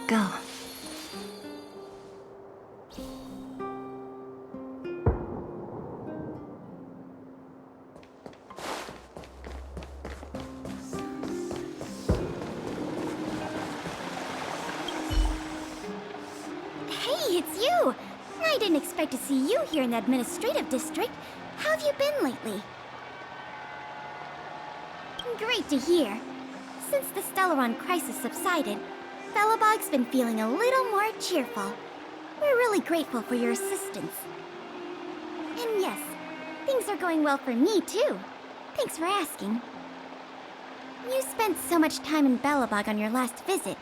go. Hey, it's you! I didn't expect to see you here in the administrative district. How have you been lately? Great to hear. Since the Stellaron crisis subsided, Belobog's been feeling a little more cheerful. We're really grateful for your assistance. And yes, things are going well for me too. Thanks for asking. You spent so much time in Belobog on your last visit.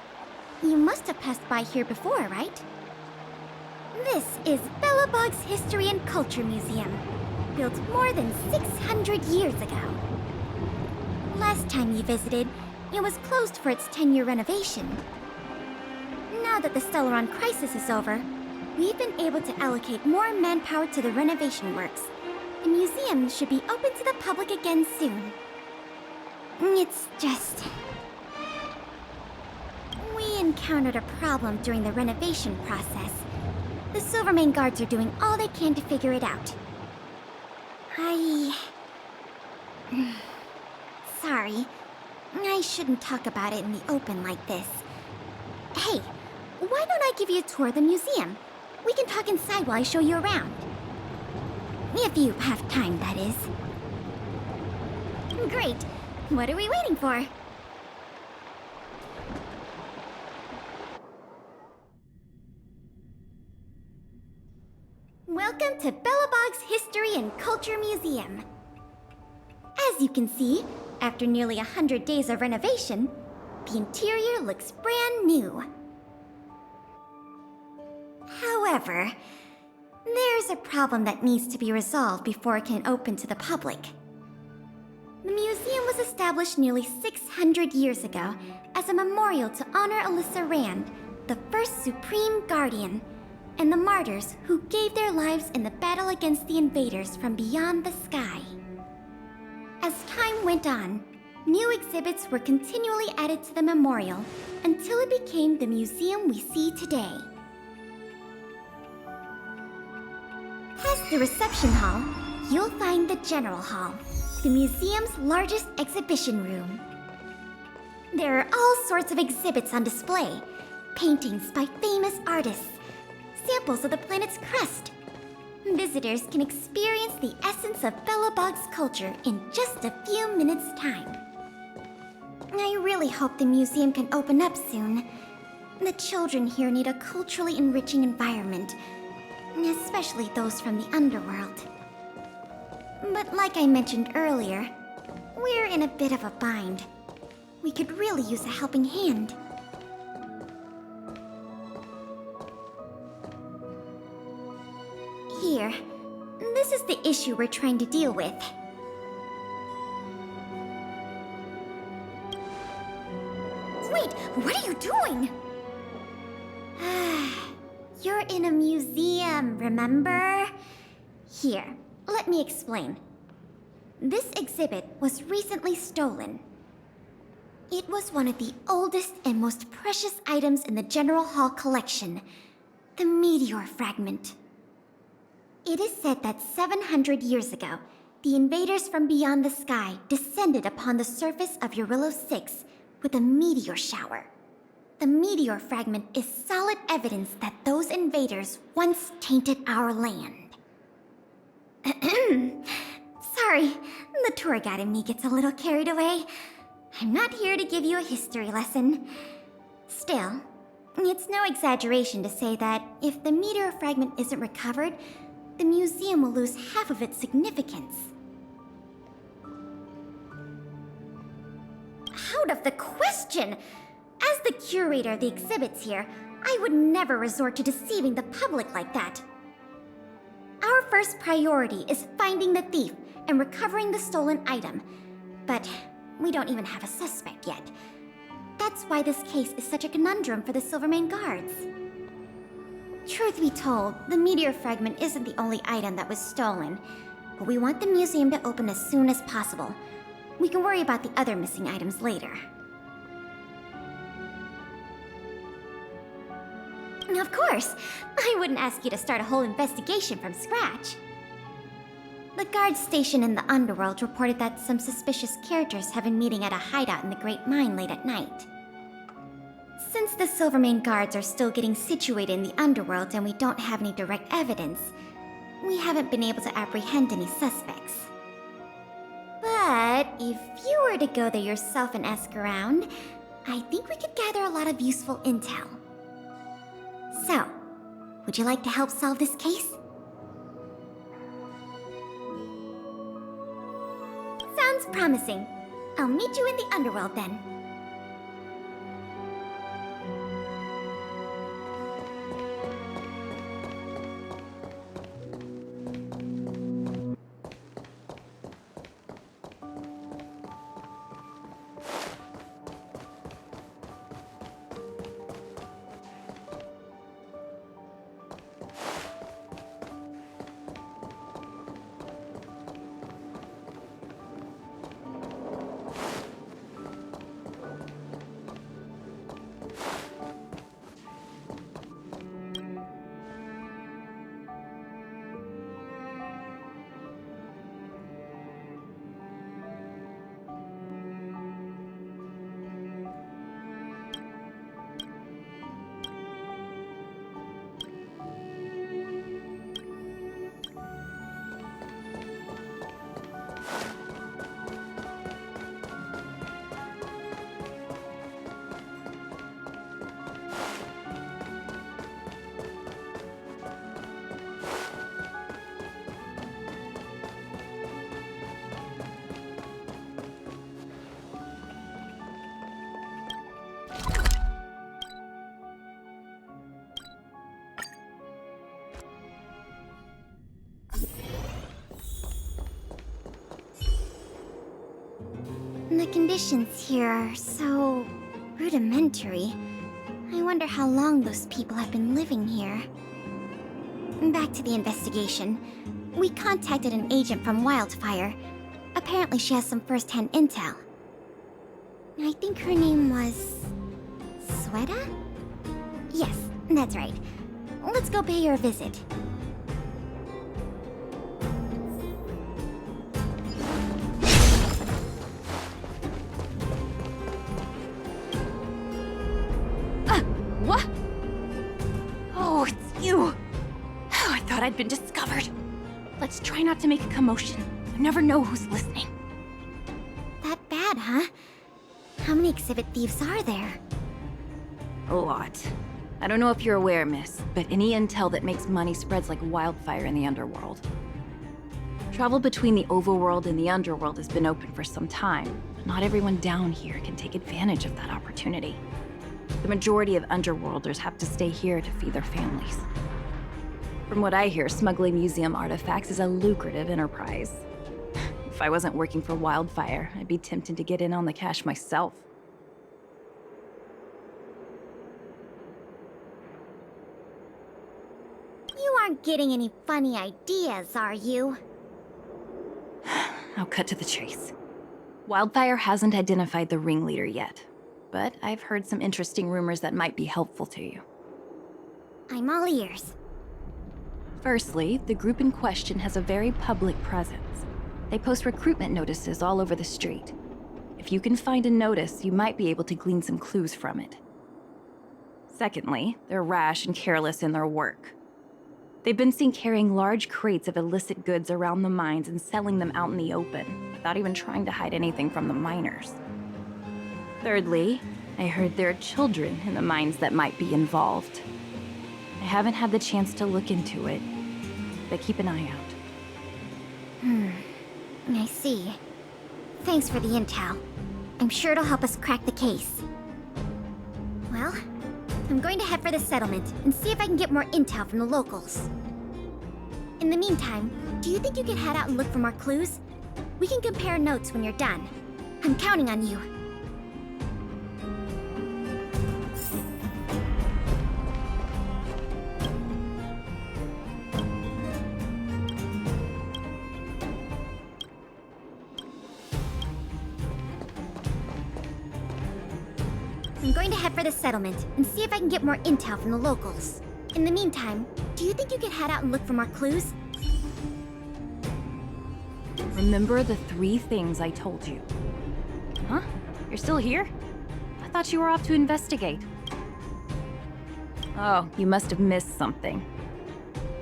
You must have passed by here before, right? This is Belobog's History and Culture Museum, built more than 600 years ago. Last time you visited, it was closed for its 10-year renovation. Now that the Stellaron crisis is over, we've been able to allocate more manpower to the renovation works. The museum should be open to the public again soon. It's just... we encountered a problem during the renovation process. The Silvermane guards are doing all they can to figure it out. Sorry. I shouldn't talk about it in the open like this. Hey, why don't I give you a tour of the museum? We can talk inside while I show you around. If you have time, that is. Great. What are we waiting for? Welcome to Belobog's History and Culture Museum. As you can see, after nearly 100 days of renovation, the interior looks brand new. However, there's a problem that needs to be resolved before it can open to the public. The museum was established nearly 600 years ago as a memorial to honor Alyssa Rand, the first Supreme Guardian, and the martyrs who gave their lives in the battle against the invaders from beyond the sky. As time went on, new exhibits were continually added to the memorial until it became the museum we see today. Past the reception hall, you'll find the General Hall, the museum's largest exhibition room. There are all sorts of exhibits on display, paintings by famous artists, samples of the planet's crust. Visitors can experience the essence of Belobog's culture in just a few minutes' time. I really hope the museum can open up soon. The children here need a culturally enriching environment, especially those from the underworld. But like I mentioned earlier, we're in a bit of a bind. We could really use a helping hand. Here, this is the issue we're trying to deal with. Wait, what are you doing? You're in a museum, remember? Here, let me explain. This exhibit was recently stolen. It was one of the oldest and most precious items in the General Hall collection, the meteor fragment. It is said that 700 years ago, the invaders from beyond the sky descended upon the surface of Eurillo 6 with a meteor shower. The meteor fragment is solid evidence that those invaders once tainted our land. Sorry, the tour guide in me gets a little carried away. I'm not here to give you a history lesson. Still, it's no exaggeration to say that if the meteor fragment isn't recovered, the museum will lose half of its significance. Out of the question! As the curator of the exhibits here, I would never resort to deceiving the public like that. Our first priority is finding the thief and recovering the stolen item, but we don't even have a suspect yet. That's why this case is such a conundrum for the Silvermane guards. Truth be told, the meteor fragment isn't the only item that was stolen, but we want the museum to open as soon as possible. We can worry about the other missing items later. Of course. I wouldn't ask you to start a whole investigation from scratch. The guards stationed in the underworld reported that some suspicious characters have been meeting at a hideout in the Great Mine late at night. Since the Silvermane guards are still getting situated in the underworld and we don't have any direct evidence, we haven't been able to apprehend any suspects. But if you were to go there yourself and ask around, I think we could gather a lot of useful intel. So, would you like to help solve this case? Sounds promising. I'll meet you in the underworld then. The conditions here are so rudimentary. I wonder how long those people have been living here. Back to the investigation. We contacted an agent from Wildfire. Apparently she has some first-hand intel. I think her name was... Sweta? Yes, that's right. Let's go pay her a visit. What? Oh, it's you! I thought I'd been discovered. Let's try not to make a commotion. You never know who's listening. That bad, huh? How many exhibit thieves are there? A lot. I don't know if you're aware, miss, but any intel that makes money spreads like wildfire in the underworld. Travel between the overworld and the underworld has been open for some time, but not everyone down here can take advantage of that opportunity. The majority of underworlders have to stay here to feed their families. From what I hear, smuggling museum artifacts is a lucrative enterprise. If I wasn't working for Wildfire, I'd be tempted to get in on the cash myself. You aren't getting any funny ideas, are you? I'll cut to the chase. Wildfire hasn't identified the ringleader yet, but I've heard some interesting rumors that might be helpful to you. I'm all ears. Firstly, the group in question has a very public presence. They post recruitment notices all over the street. If you can find a notice, you might be able to glean some clues from it. Secondly, they're rash and careless in their work. They've been seen carrying large crates of illicit goods around the mines and selling them out in the open, without even trying to hide anything from the miners. Thirdly, I heard there are children in the mines that might be involved. I haven't had the chance to look into it, but keep an eye out. I see. Thanks for the intel. I'm sure it'll help us crack the case. Well, I'm going to head for the settlement and see if I can get more intel from the locals. In the meantime, do you think you could head out and look for more clues? We can compare notes when you're done. I'm counting on you. I'm going to head head for the settlement and see if I can get more intel from the locals. In the meantime, do you think you could head out and look for more clues? Remember the 3 things I told you. Huh? You're still here? I thought you were off to investigate. Oh, you must have missed something.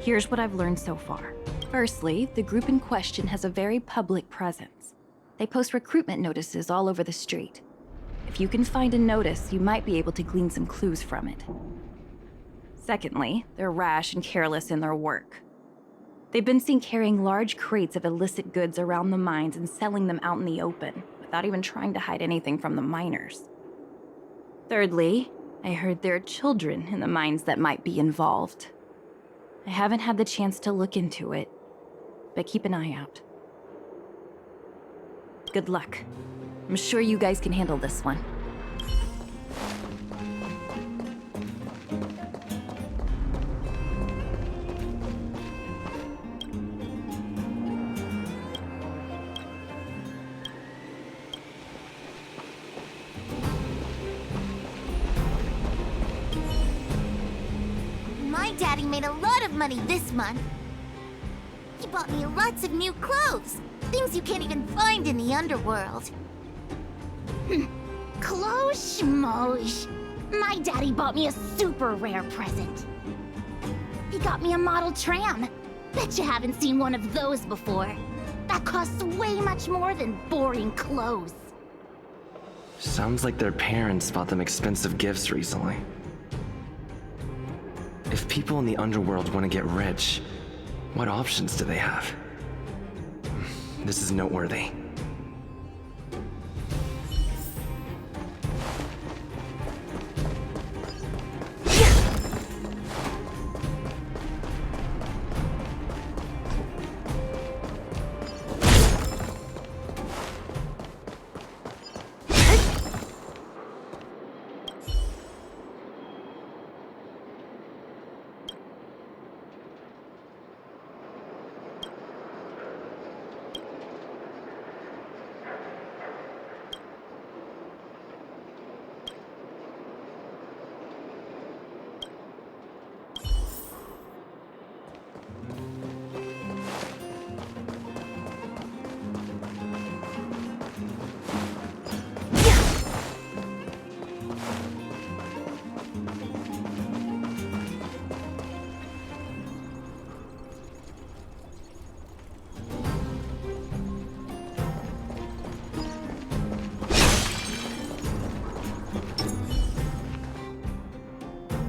Here's what I've learned so far. Firstly, the group in question has a very public presence. They post recruitment notices all over the street. If you can find a notice, you might be able to glean some clues from it. Secondly, they're rash and careless in their work. They've been seen carrying large crates of illicit goods around the mines and selling them out in the open, without even trying to hide anything from the miners. Thirdly, I heard there are children in the mines that might be involved. I haven't had the chance to look into it, but keep an eye out. Good luck. I'm sure you guys can handle this one. My daddy made a lot of money this month. He bought me lots of new clothes. Things you can't even find in the underworld. Clothes schmoes. My daddy bought me a super rare present. He got me a model tram. Bet you haven't seen one of those before. That costs way much more than boring clothes. Sounds like their parents bought them expensive gifts recently. If people in the underworld want to get rich, what options do they have? This is noteworthy.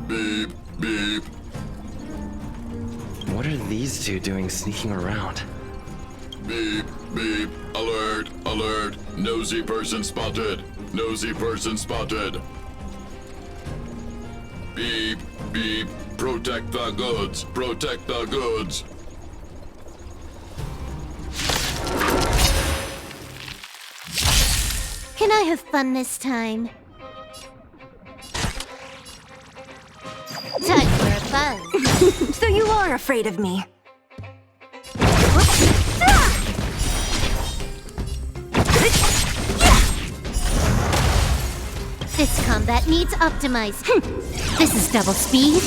Beep, beep. What are these two doing sneaking around? Beep, beep. Alert, alert. Nosy person spotted. Nosy person spotted. Beep, beep. Protect the goods. Protect the goods. Can I have fun this time? Time for a buzz. So you are afraid of me. This combat needs optimized. This is double speed.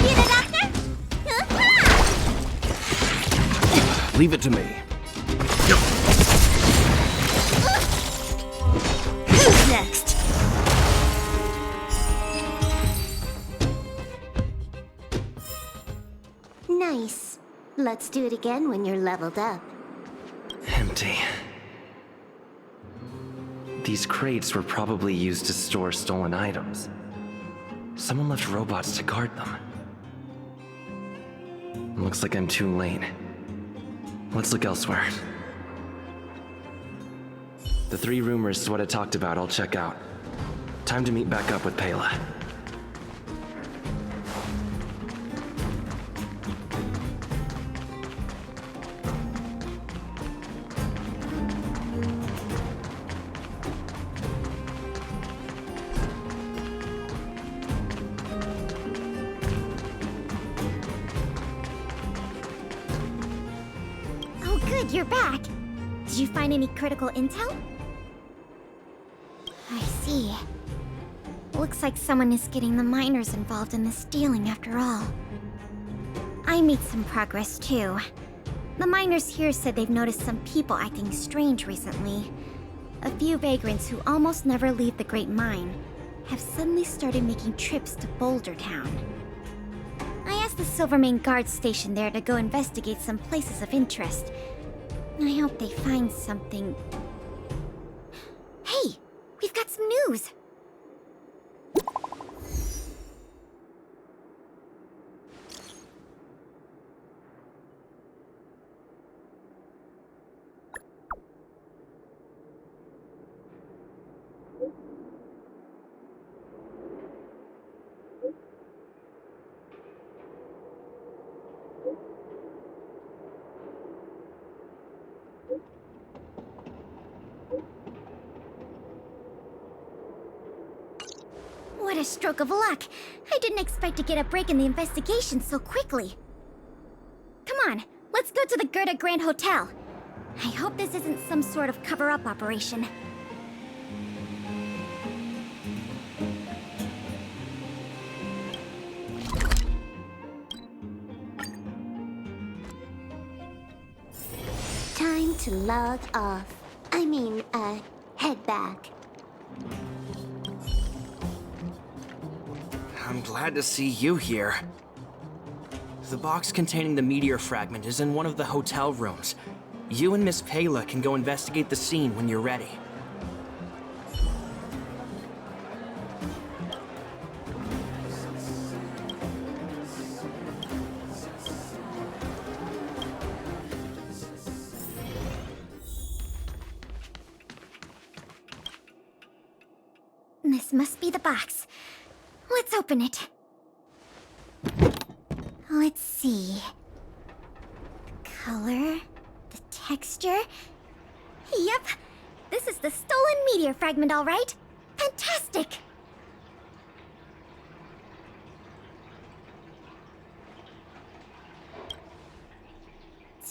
Get it, Doctor? Leave it to me. Who's next? Nice. Let's do it again when you're leveled up. Empty. These crates were probably used to store stolen items. Someone left robots to guard them. Looks like I'm too late. Let's look elsewhere. The 3 rumors is what I talked about, I'll check out. Time to meet back up with Pela. Oh good, you're back. Did you find any critical intel? I see. see. Looks like someone is getting the miners involved in the stealing after all. I made some progress too. The miners here said they've noticed some people acting strange recently. A few vagrants who almost never leave the Great Mine have suddenly started making trips to Boulder Town. I asked the Silvermane guard station there to go investigate some places of interest. I hope they find something. Hey, we've got some news! What a stroke of luck! I didn't expect to get a break in the investigation so quickly. Come on, let's go to the Gerda Grand Hotel. I hope this isn't some sort of cover-up operation. Time to log off. Head back. I'm glad to see you here. The box containing the meteor fragment is in one of the hotel rooms. You and Miss Payla can go investigate the scene when you're ready. This must be the box. Let's open it. Let's see. The color, the texture. Yep, this is the stolen meteor fragment, all right. Fantastic!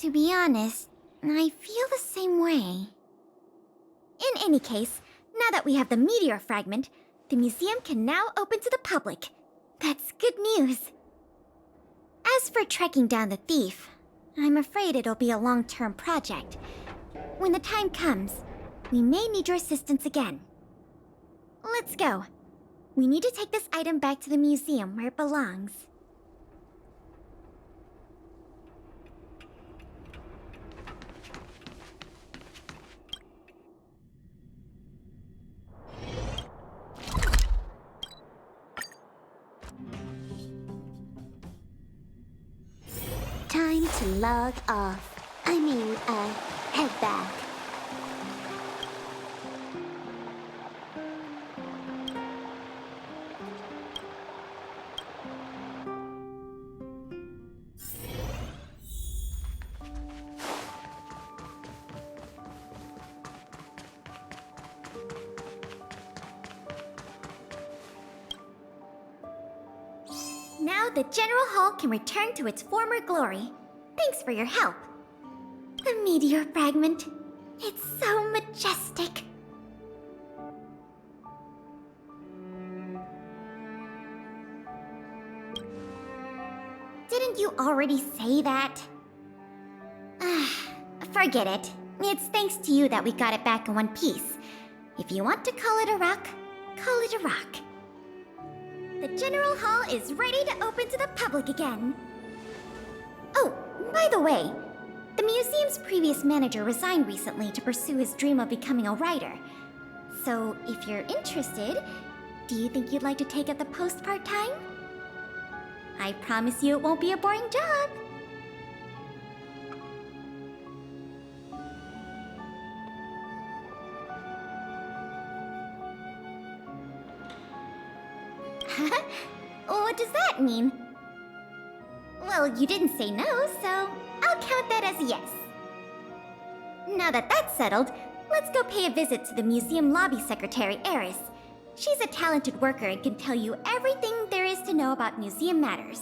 To be honest, I feel the same way. In any case, now that we have the meteor fragment, the museum can now open to the public. That's good news. As for tracking down the thief, I'm afraid it'll be a long-term project. When the time comes, we may need your assistance again. Let's go. We need to take this item back to the museum where it belongs. Time to log off. Head back. Now the General Hall can return to its former glory. Thanks for your help. The meteor fragment. It's so majestic. Didn't you already say that? Forget it. It's thanks to you that we got it back in one piece. If you want to call it a rock, call it a rock. The General Hall is ready to open to the public again. Oh, by the way, the museum's previous manager resigned recently to pursue his dream of becoming a writer. So, if you're interested, do you think you'd like to take up the post part-time? I promise you it won't be a boring job. What does that mean? Well, you didn't say no, so I'll count that as a yes. Now that that's settled, let's go pay a visit to the museum lobby secretary, Eris. She's a talented worker and can tell you everything there is to know about museum matters.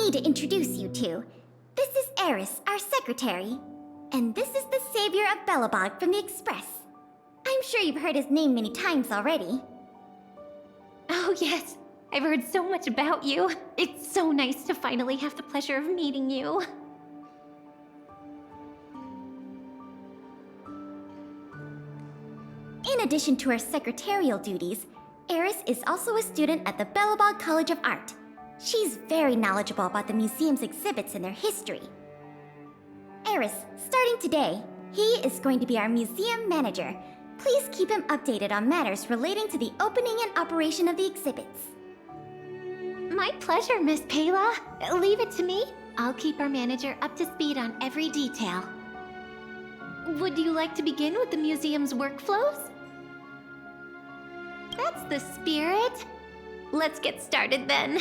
me to introduce you to. This is Eris, our secretary. And this is the savior of Belobog from the Express. I'm sure you've heard his name many times already. Oh, yes. I've heard so much about you. It's so nice to finally have the pleasure of meeting you. In addition to her secretarial duties, Eris is also a student at the Belobog College of Art. She's very knowledgeable about the museum's exhibits and their history. Eris, starting today, he is going to be our museum manager. Please keep him updated on matters relating to the opening and operation of the exhibits. My pleasure, Miss Payla. Leave it to me. I'll keep our manager up to speed on every detail. Would you like to begin with the museum's workflows? That's the spirit. Let's get started then.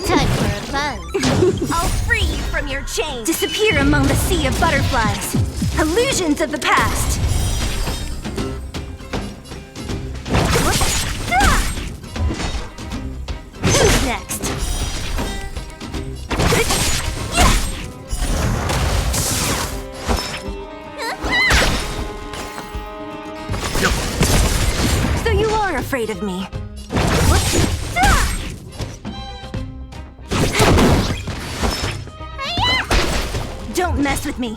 Time for a buzz. I'll free you from your chains. Disappear among the sea of butterflies. Illusions of the past. Who's next? So you are afraid of me. Don't mess with me.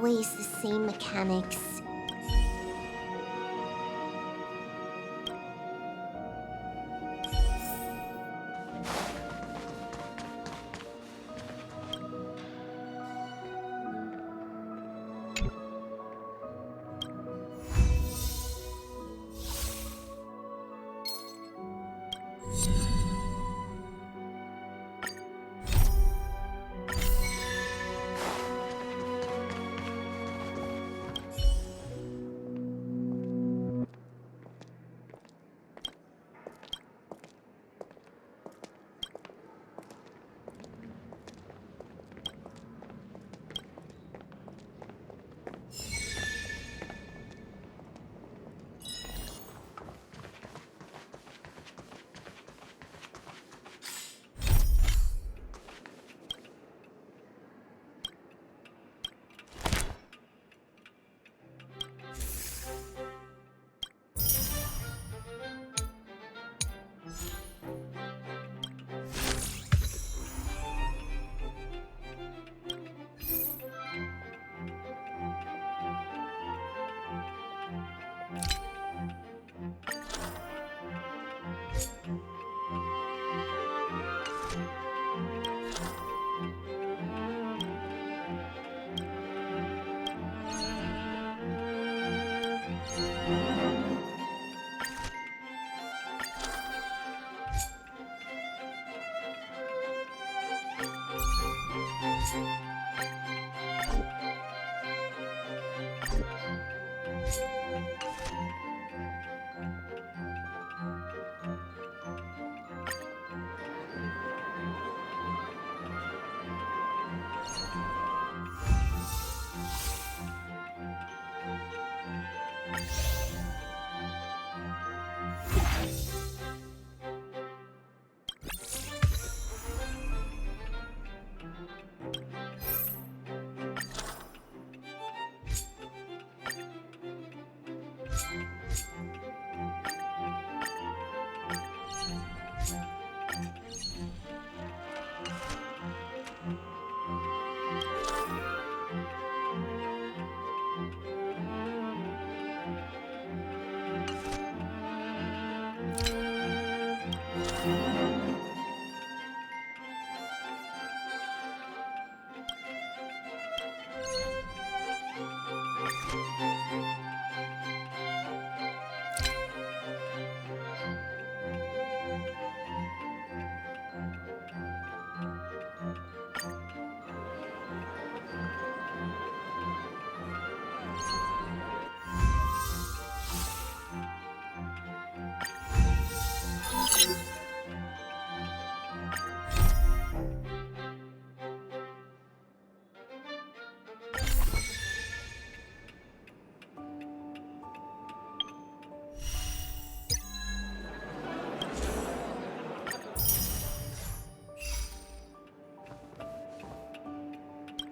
always the same mechanics.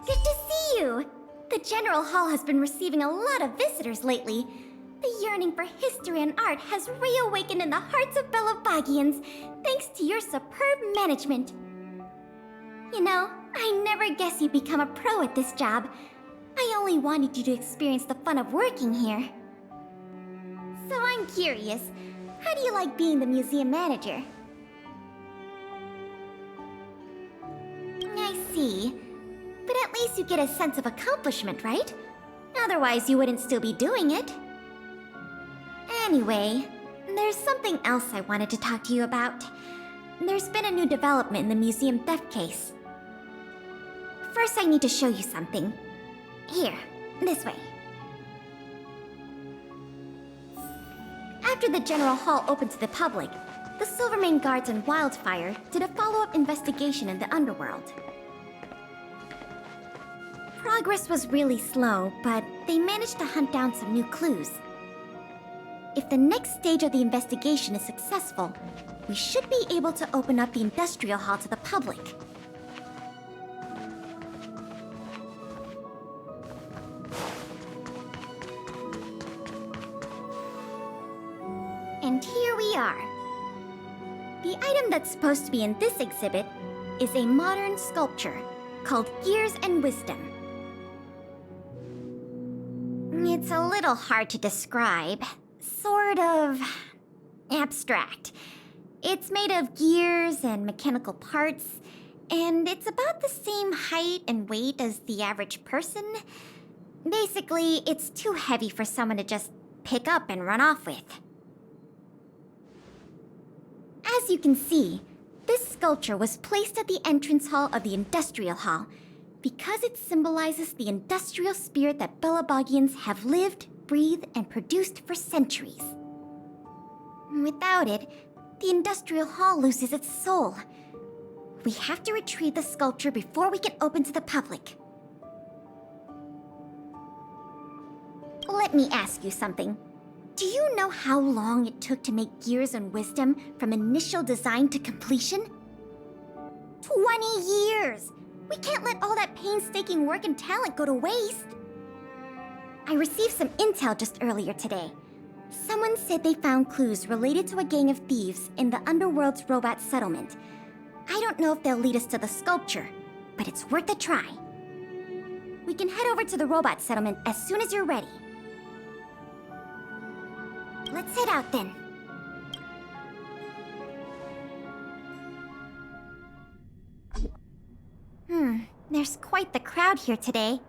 Good to see you! The General Hall has been receiving a lot of visitors lately. The yearning for history and art has reawakened in the hearts of Belovagians, thanks to your superb management. You know, I never guessed you'd become a pro at this job. I only wanted you to experience the fun of working here. So I'm curious, how do you like being the museum manager? I see. But at least you get a sense of accomplishment, right? Otherwise, you wouldn't still be doing it. Anyway, there's something else I wanted to talk to you about. There's been a new development in the museum theft case. First, I need to show you something. Here, this way. After the General Hall opened to the public, the Silvermane Guards and Wildfire did a follow-up investigation in the underworld. Progress was really slow, but they managed to hunt down some new clues. If the next stage of the investigation is successful, we should be able to open up the Industrial Hall to the public. And here we are. The item that's supposed to be in this exhibit is a modern sculpture called Gears and Wisdom. It's a little hard to describe. Sort of abstract. It's made of gears and mechanical parts, and it's about the same height and weight as the average person. Basically, it's too heavy for someone to just pick up and run off with. As you can see, this sculpture was placed at the entrance hall of the Industrial Hall because it symbolizes the industrial spirit that Belabogians have lived, breathed, and produced for centuries. Without it, the Industrial Hall loses its soul. We have to retrieve the sculpture before we can open to the public. Let me ask you something. Do you know how long it took to make Gears and Wisdom from initial design to completion? 20 years! We can't let all that painstaking work and talent go to waste. I received some intel just earlier today. Someone said they found clues related to a gang of thieves in the Underworld's robot settlement. I don't know if they'll lead us to the sculpture, but it's worth a try. We can head over to the robot settlement as soon as you're ready. Let's head out then. There's quite the crowd here today.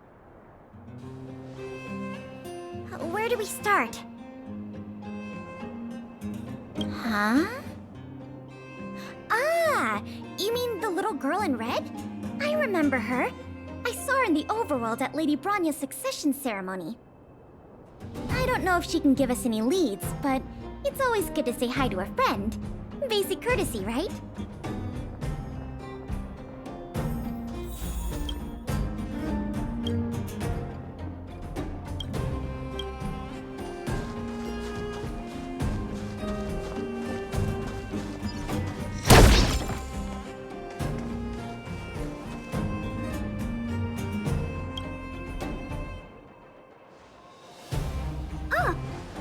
Where do we start? Huh? Ah! You mean the little girl in red? I remember her. I saw her in the overworld at Lady Bronya's succession ceremony. I don't know if she can give us any leads, but it's always good to say hi to a friend. Basic courtesy, right?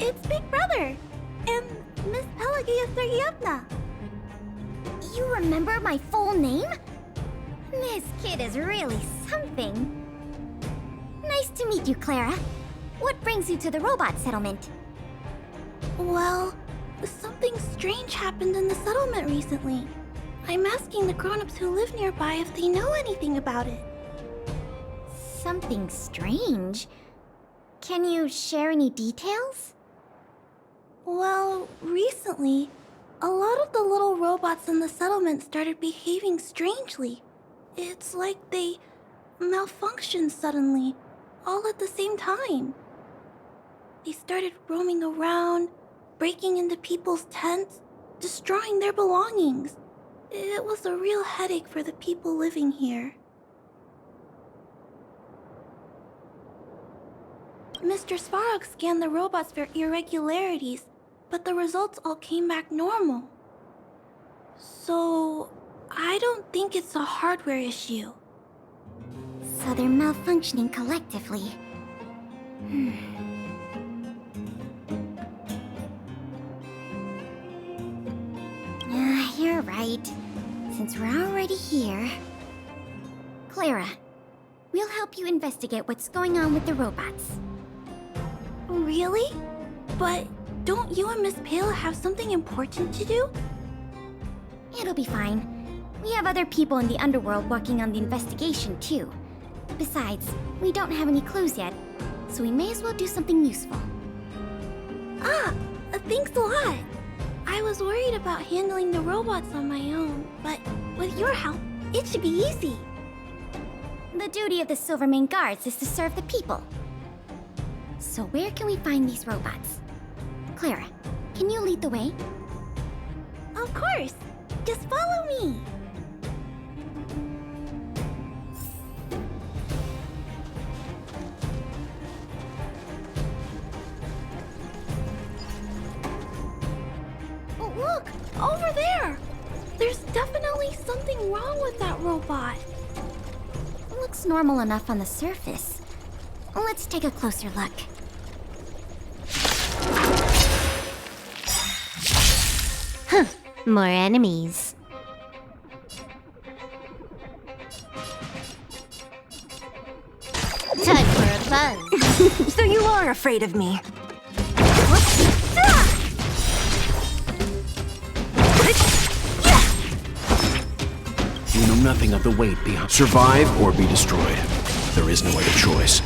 It's Big Brother! And Miss Pelagia Sergeyevna! You remember my full name? This kid is really something. Nice to meet you, Clara. What brings you to the robot settlement? Well, something strange happened in the settlement recently. I'm asking the grown-ups who live nearby if they know anything about it. Something strange? Can you share any details? Well, recently, a lot of the little robots in the settlement started behaving strangely. It's like they malfunctioned suddenly, all at the same time. They started roaming around, breaking into people's tents, destroying their belongings. It was a real headache for the people living here. Mr. Svarog scanned the robots for irregularities, but the results all came back normal. So, I don't think it's a hardware issue. So they're malfunctioning collectively. You're right. Since we're already here... Clara, we'll help you investigate what's going on with the robots. Really? But don't you and Miss Pela have something important to do? It'll be fine. We have other people in the underworld working on the investigation, too. Besides, we don't have any clues yet, so we may as well do something useful. Thanks a lot. I was worried about handling the robots on my own, but with your help, it should be easy. The duty of the Silvermane Guards is to serve the people. So where can we find these robots? Clara, can you lead the way? Of course! Just follow me! Oh, look! Over there! There's definitely something wrong with that robot. Looks normal enough on the surface. Let's take a closer look. More enemies. Time for a buzz. So you are afraid of me. You know nothing of the weight behind. Survive or be destroyed. There is no other choice.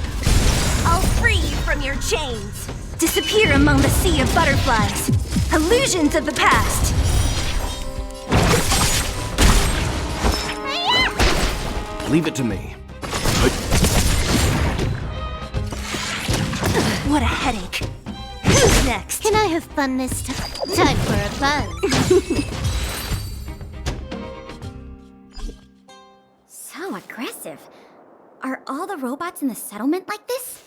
I'll free you from your chains. Disappear among the sea of butterflies. Illusions of the past. Leave it to me. What a headache. Who's next? Can I have fun this time? Time for a buzz. So aggressive. Are all the robots in the settlement like this?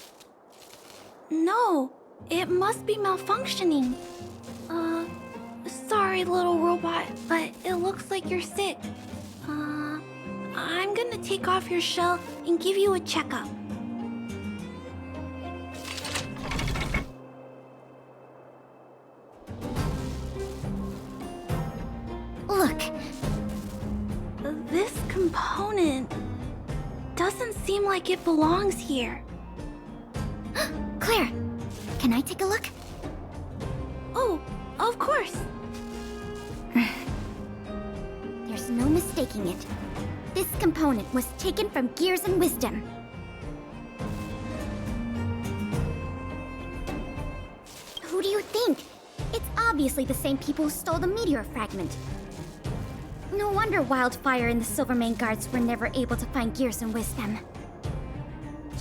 No, it must be malfunctioning. Sorry, little robot, but it looks like you're sick. I'm gonna take off your shell and give you a checkup. Look, This component doesn't seem like it belongs here. Claire, can I take a look? Oh, of course. There's no mistaking it. This component was taken from Gears and Wisdom. Who do you think? It's obviously the same people who stole the meteor fragment. No wonder Wildfire and the Silvermane guards were never able to find Gears and Wisdom.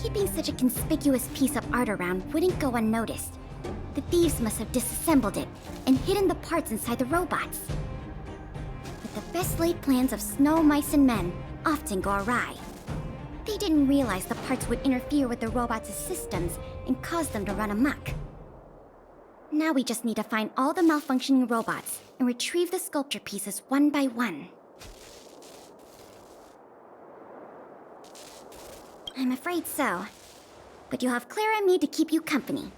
Keeping such a conspicuous piece of art around wouldn't go unnoticed. The thieves must have disassembled it and hidden the parts inside the robots. But the best laid plans of snow, mice, and men often go awry. They didn't realize the parts would interfere with the robots' systems and cause them to run amok. Now we just need to find all the malfunctioning robots and retrieve the sculpture pieces one by one. I'm afraid so. But you'll have Claire and me to keep you company.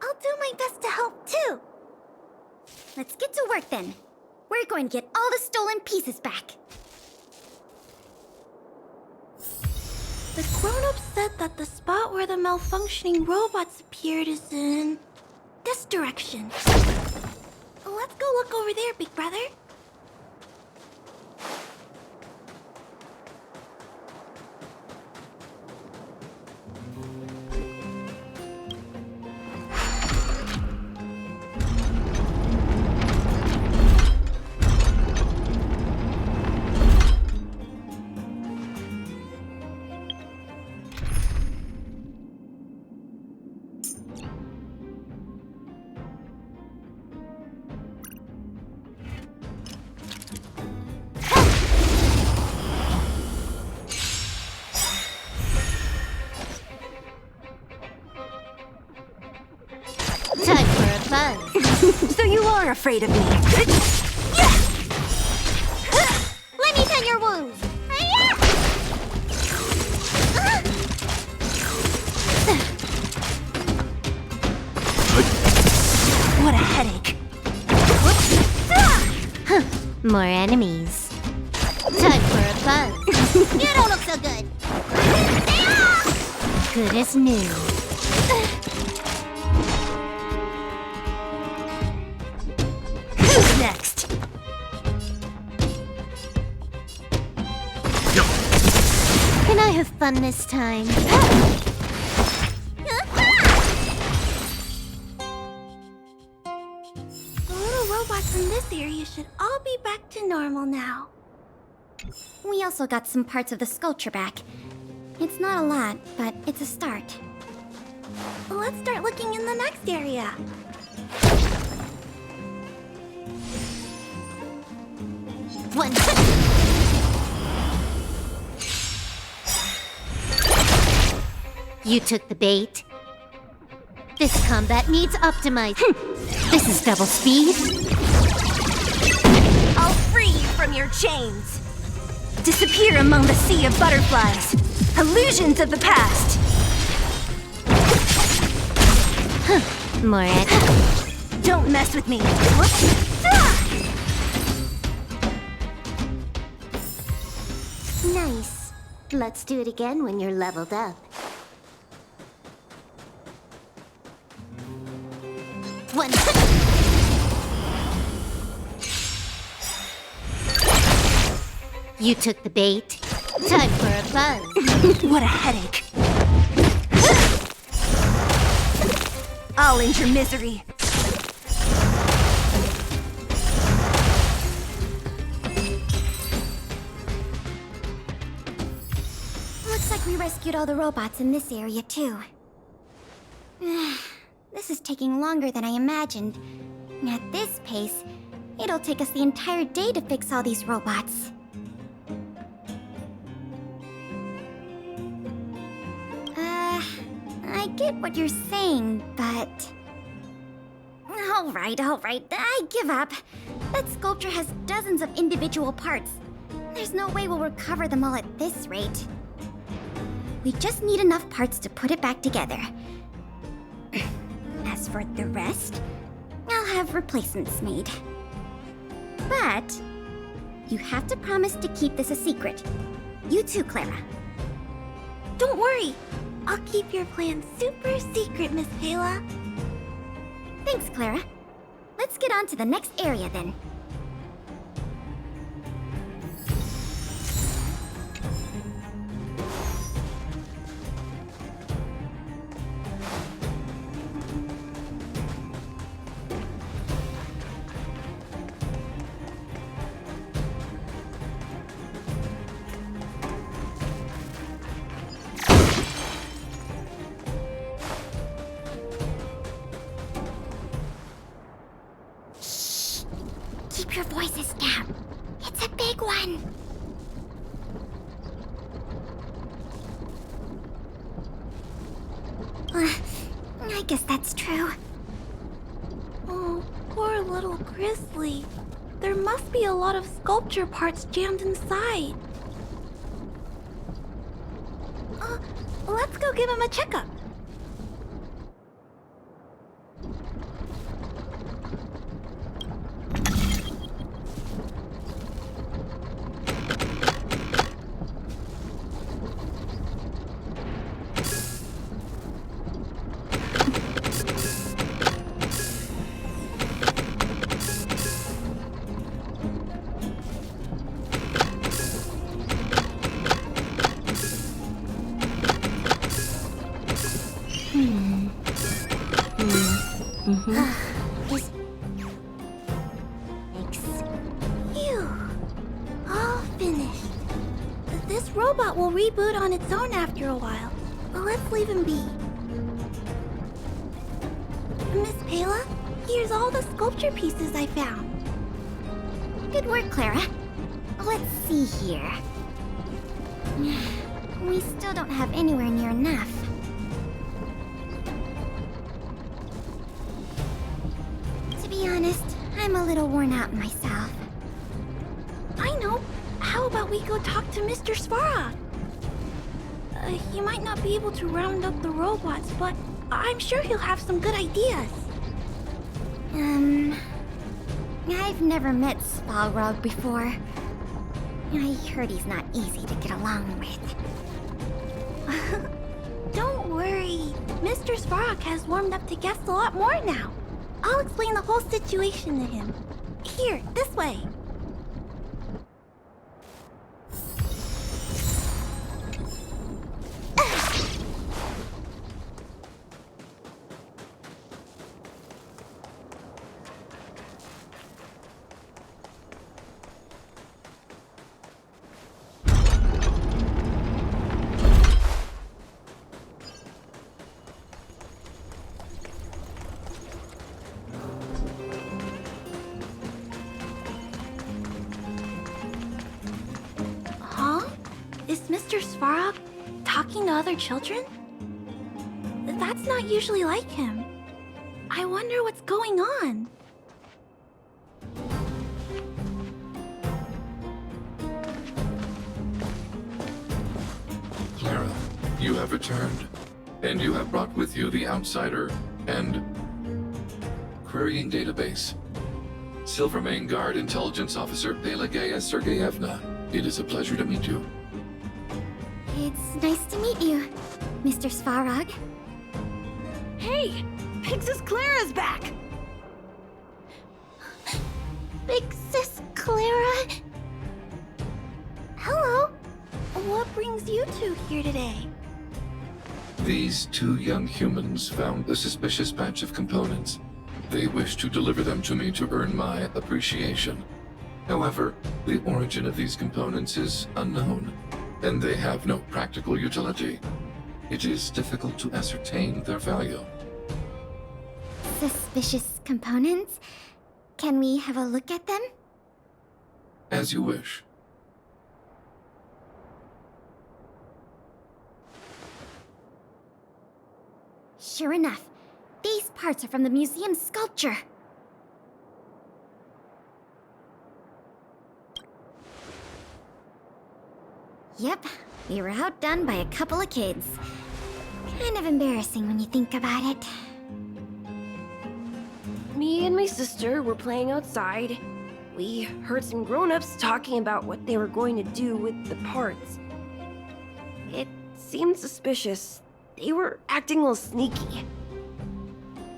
I'll do my best to help too. Let's get to work then. We're going to get all the stolen pieces back. The grown-ups said that the spot where the malfunctioning robots appeared is in this direction. Let's go look over there, big brother. Time for a buzz. So you are afraid of me. Let me tend your wounds. What a headache. More enemies. Time for a buzz. You don't look so good. Good as new. Who's next? Can I have fun this time? The little robots in this area should all be back to normal now. We also got some parts of the sculpture back. It's not a lot, but it's a start. Let's start looking in the next area. One. You took the bait. This combat needs optimized. This is double speed. I'll free you from your chains. Disappear among the sea of butterflies. Illusions of the past. More Don't mess with me. Nice. Let's do it again when you're leveled up. You took the bait. Time for a buzz. What a headache. I'll end your misery. Looks like we rescued all the robots in this area, too. This is taking longer than I imagined. At this pace, it'll take us the entire day to fix all these robots. I get what you're saying, but... Alright, I give up. That sculpture has dozens of individual parts. There's no way we'll recover them all at this rate. We just need enough parts to put it back together. As for the rest, I'll have replacements made. But you have to promise to keep this a secret. You too, Clara. Don't worry. I'll keep your plan super secret, Miss Pela. Thanks, Clara. Let's get on to the next area then. Keep your voices down. It's a big one. I guess that's true. Oh, poor little Grizzly. There must be a lot of sculpture parts jammed inside. Let's go give him a checkup. Phew. All finished. This robot will reboot on its own after a while. But let's leave him be. Miss Pela, here's all the sculpture pieces I found. Good work, Clara. Let's see here. We still don't have anywhere near enough. To be honest, I'm a little worn out myself. I know. How about we go talk to Mr. Svarog? He might not be able to round up the robots, but I'm sure he'll have some good ideas. I've never met Svarog before. I heard he's not easy to get along with. Don't worry. Mr. Svarog has warmed up to guests a lot more now. I'll explain the whole situation to him. Here, this way. Is Mr. Svarog talking to other children? That's not usually like him. I wonder what's going on. Clara, you have returned, and you have brought with you the Outsider and Querying Database. Silvermane Guard Intelligence Officer Pelageya Sergeyevna, it is a pleasure to meet you. It's nice to meet you, Mr. Svarog. Hey! Big Sis Clara's back! Big Sis Clara? you two here today? These two young humans found a suspicious batch of components. They wish to deliver them to me to earn my appreciation. However, the origin of these components is unknown, and they have no practical utility. It is difficult to ascertain their value. Suspicious components? Can we have a look at them? As you wish. Sure enough, these parts are from the museum's sculpture. Yep, we were outdone by a couple of kids. Kind of embarrassing when you think about it. Me and my sister were playing outside. We heard some grown-ups talking about what they were going to do with the parts. It seemed suspicious. They were acting a little sneaky.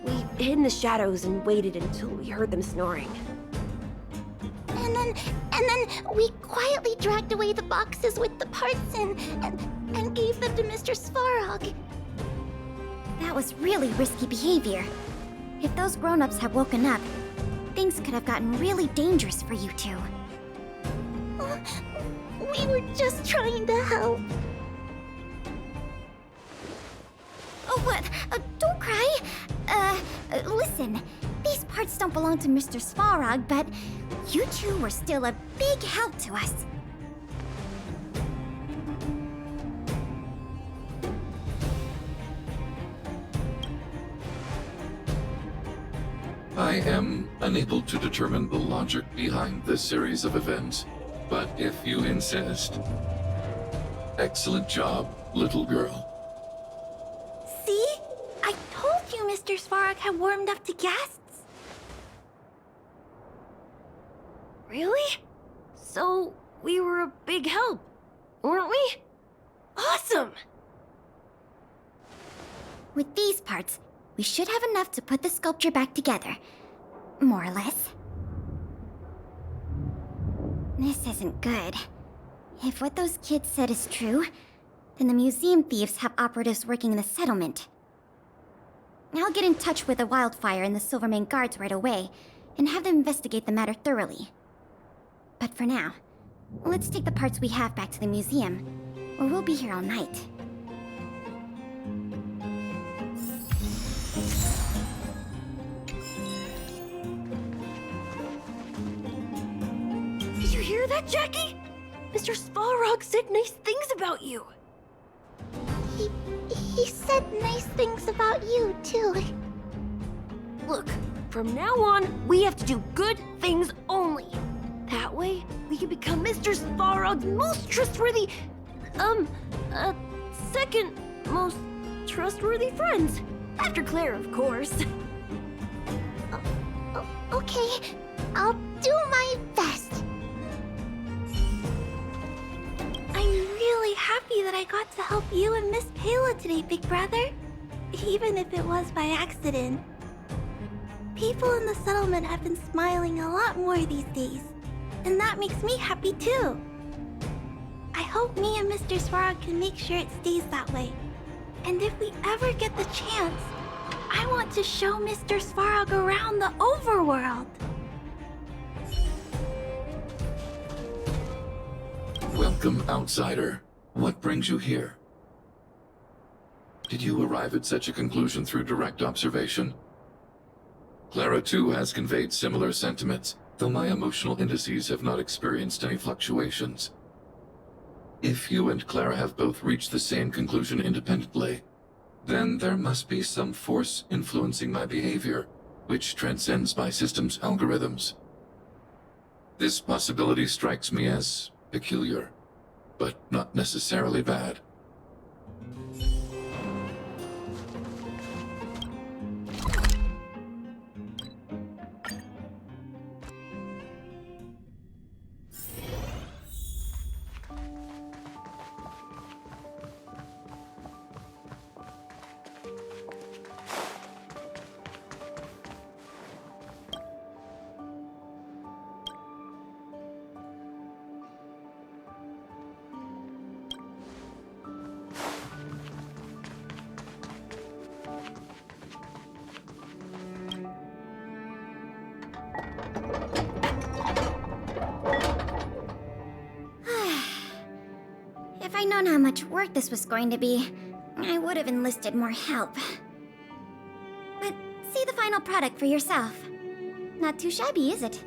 We hid in the shadows and waited until we heard them snoring. And then we quietly dragged away the boxes with the parts in and gave them to Mr. Svarog. That was really risky behavior. If those grown-ups had woken up, things could have gotten really dangerous for you two. We were just trying to help. Oh, what? Don't cry. Listen. These parts don't belong to Mr. Svarog, but you two were still a big help to us. I am unable to determine the logic behind this series of events, but if you insist. Excellent job, little girl. See? I told you Mr. Svarog had warmed up to guests. Really? So, we were a big help, weren't we? Awesome! With these parts, we should have enough to put the sculpture back together. More or less. This isn't good. If what those kids said is true, then the museum thieves have operatives working in the settlement. I'll get in touch with the Wildfire and the Silvermane guards right away, and have them investigate the matter thoroughly. But for now, let's take the parts we have back to the museum, or we'll be here all night. Did you hear that, Jackie? Mr. Svarog said nice things about you. He said nice things about you, too. Look, from now on, we have to do good things only. That way, we can become Mr. Svarog's most trustworthy, second most trustworthy friends. After Claire, of course. Okay, I'll do my best. I'm really happy that I got to help you and Miss Payla today, Big Brother. Even if it was by accident. People in the settlement have been smiling a lot more these days. And that makes me happy too. I hope me and Mr. Svarog can make sure it stays that way. And if we ever get the chance, I want to show Mr. Svarog around the overworld. Welcome, outsider. What brings you here? Did you arrive at such a conclusion through direct observation? Clara, too, has conveyed similar sentiments, though my emotional indices have not experienced any fluctuations. If you and Clara have both reached the same conclusion independently, then there must be some force influencing my behavior, which transcends my system's algorithms. This possibility strikes me as peculiar, but not necessarily bad. I'd known how much work this was going to be, I would have enlisted more help. But see the final product for yourself. Not too shabby, is it?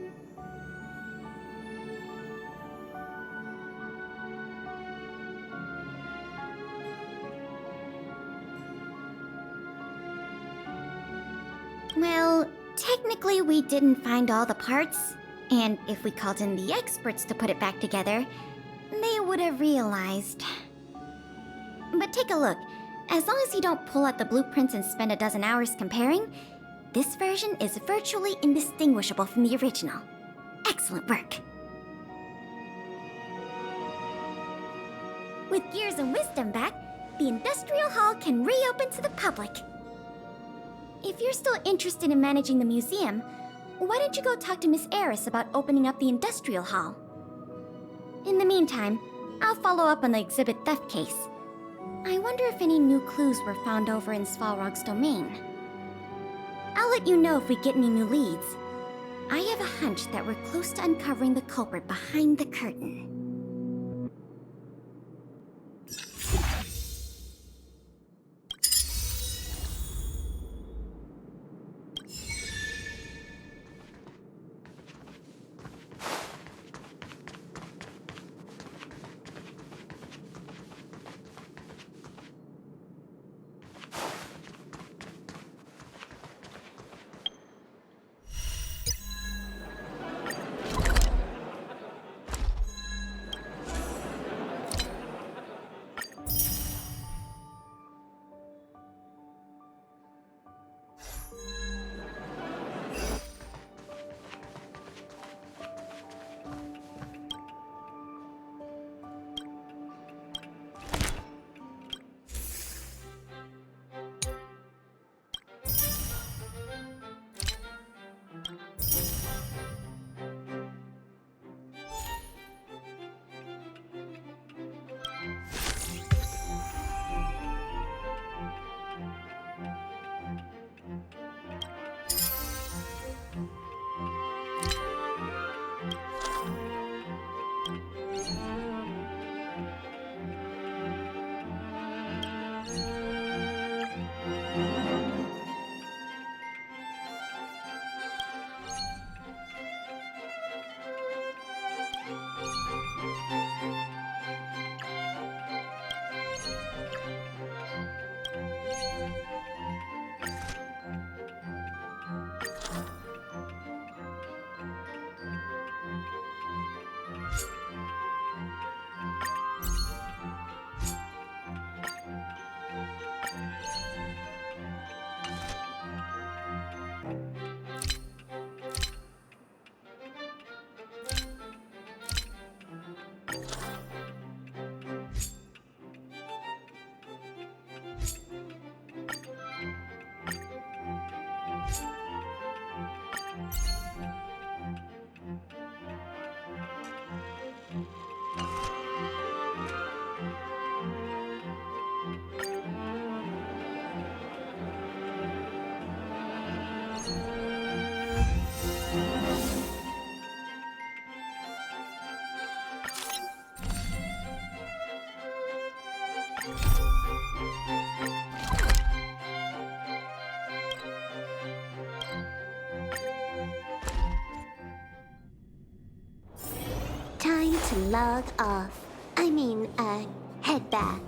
Well, technically we didn't find all the parts, and if we called in the experts to put it back together, they would have realized. But take a look. As long as you don't pull out the blueprints and spend a dozen hours comparing, this version is virtually indistinguishable from the original. Excellent work. With Gears and Wisdom back, the Industrial Hall can reopen to the public. If you're still interested in managing the museum, why don't you go talk to Miss Eris about opening up the Industrial Hall? In the meantime, I'll follow up on the exhibit theft case. I wonder if any new clues were found over in Svalrog's domain. I'll let you know if we get any new leads. I have a hunch that we're close to uncovering the culprit behind the curtain. Time to log off. Head back.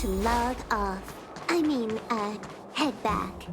to log off. I mean, head back.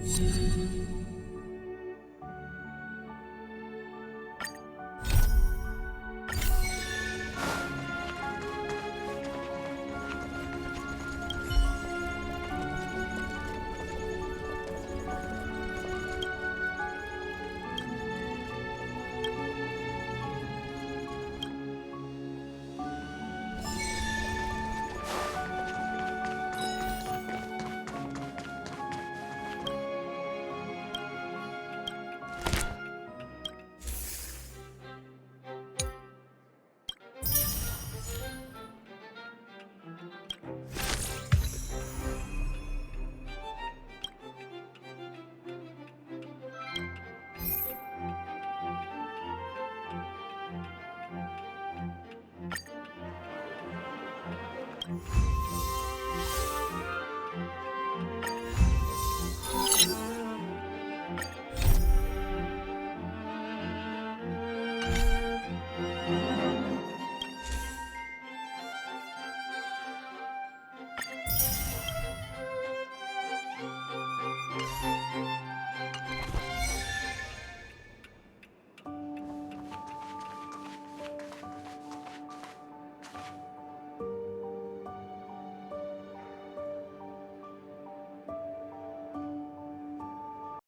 you